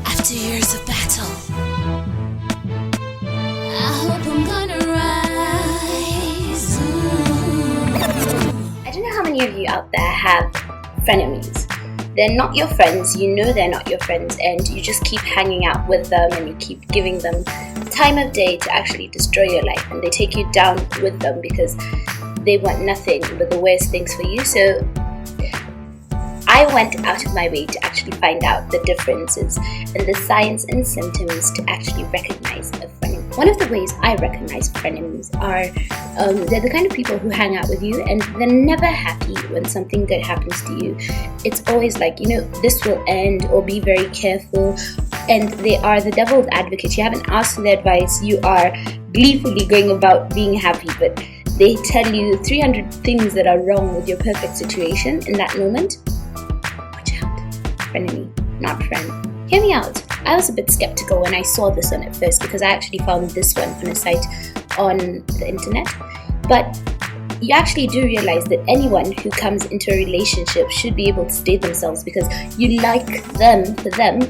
After years of battle, I hope I'm gonna rise. I don't know how many of you out there have frenemies. They're not your friends, you know they're not your friends, and you just keep hanging out with them and you keep giving them time of day to actually destroy your life, and they take you down with them because they want nothing but the worst things for you. So I went out of my way to actually find out the differences and the signs and symptoms to actually recognize a frenemy. One of the ways I recognize frenemies are they're the kind of people who hang out with you and they're never happy when something good happens to you. It's always like, this will end, or be very careful. And they are the devil's advocate. You haven't asked for their advice. You are gleefully going about being happy, but they tell you 300 things that are wrong with your perfect situation in that moment. Watch out. Frenemy, not friend. Hear me out. I was a bit skeptical when I saw this one at first because I actually found this one on a site on the internet. But you actually do realize that anyone who comes into a relationship should be able to stay themselves because you like them for them.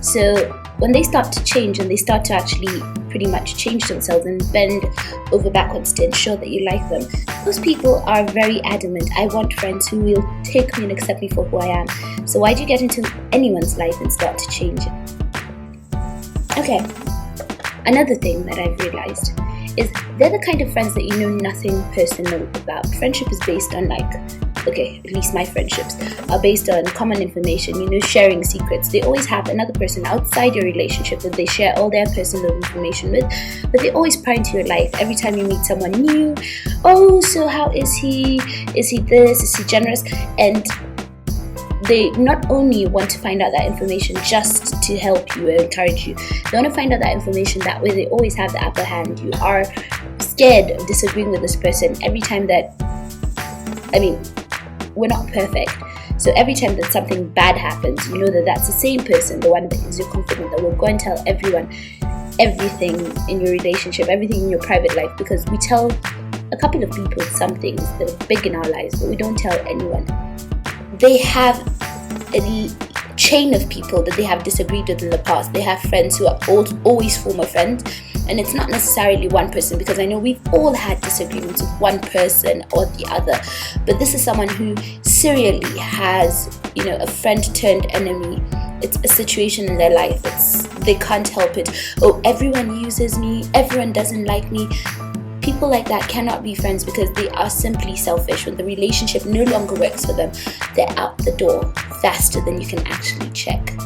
So when they start to change and they start to actually pretty much change themselves and bend over backwards to ensure that you like them, those people are very adamant. I want friends who will take me and accept me for who I am. So why do you get into anyone's life and start to change it? Okay, another thing that I've realized is they're the kind of friends that you know nothing personal about. Friendship is based on at least my friendships are based on common information, sharing secrets. They always have another person outside your relationship that they share all their personal information with, but they always pry into your life every time you meet someone new. Oh, so how is he? Is he this? Is he generous? And they not only want to find out that information just to help you or encourage you, they want to find out that information. That way they always have the upper hand. You are scared of disagreeing with this person every time that, we're not perfect. So every time that something bad happens, you know that that's the same person, the one that is your confidant, that will go and tell everyone everything in your relationship, everything in your private life, because we tell a couple of people some things that are big in our lives, but we don't tell anyone. They have a chain of people that they have disagreed with in the past. They have friends who are always former friends, and it's not necessarily one person, because I know we've all had disagreements with one person or the other, but this is someone who serially has a friend turned enemy. It's a situation in their life. They can't help it. Oh, everyone uses me, everyone doesn't like me. People like that cannot be friends because they are simply selfish. When the relationship no longer works for them, they're out the door faster than you can actually check.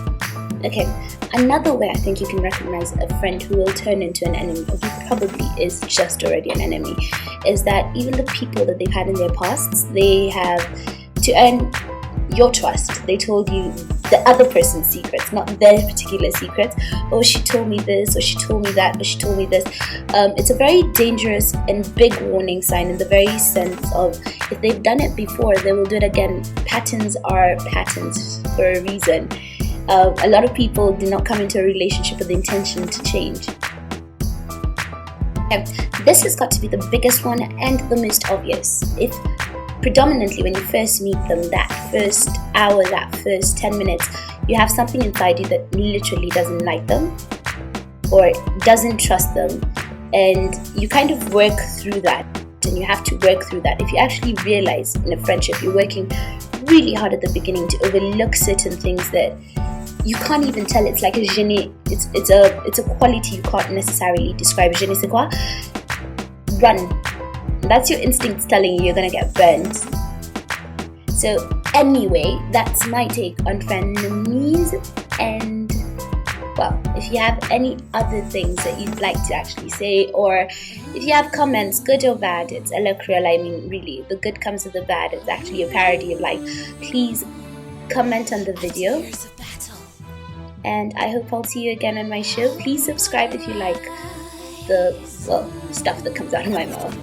Okay, another way I think you can recognize a friend who will turn into an enemy, or who probably is just already an enemy, is that even the people that they've had in their pasts, they have, to earn your trust, they told you the other person's secrets, not their particular secrets. Oh, she told me this, or she told me that, or she told me this. It's a very dangerous and big warning sign, in the very sense of, if they've done it before, they will do it again. Patterns are patterns for a reason. A lot of people do not come into a relationship with the intention to change. This has got to be the biggest one and the most obvious. If predominantly when you first meet them, that first hour, that first 10 minutes, you have something inside you that literally doesn't like them or doesn't trust them, and you kind of work through that, and you have to work through that. If you actually realize in a friendship you're working really hard at the beginning to overlook certain things that you can't even tell, it's like it's a quality you can't necessarily describe. Je ne sais quoi. Run. That's your instincts telling you you're gonna get burned. So anyway, that's my take on frenemies. And well, if you have any other things that you'd like to actually say, or if you have comments, good or bad, it's a la cruel. Really, the good comes with the bad. It's actually a parody of life. Please comment on the video, and I hope I'll see you again on my show. Please subscribe if you like the stuff that comes out of my mouth.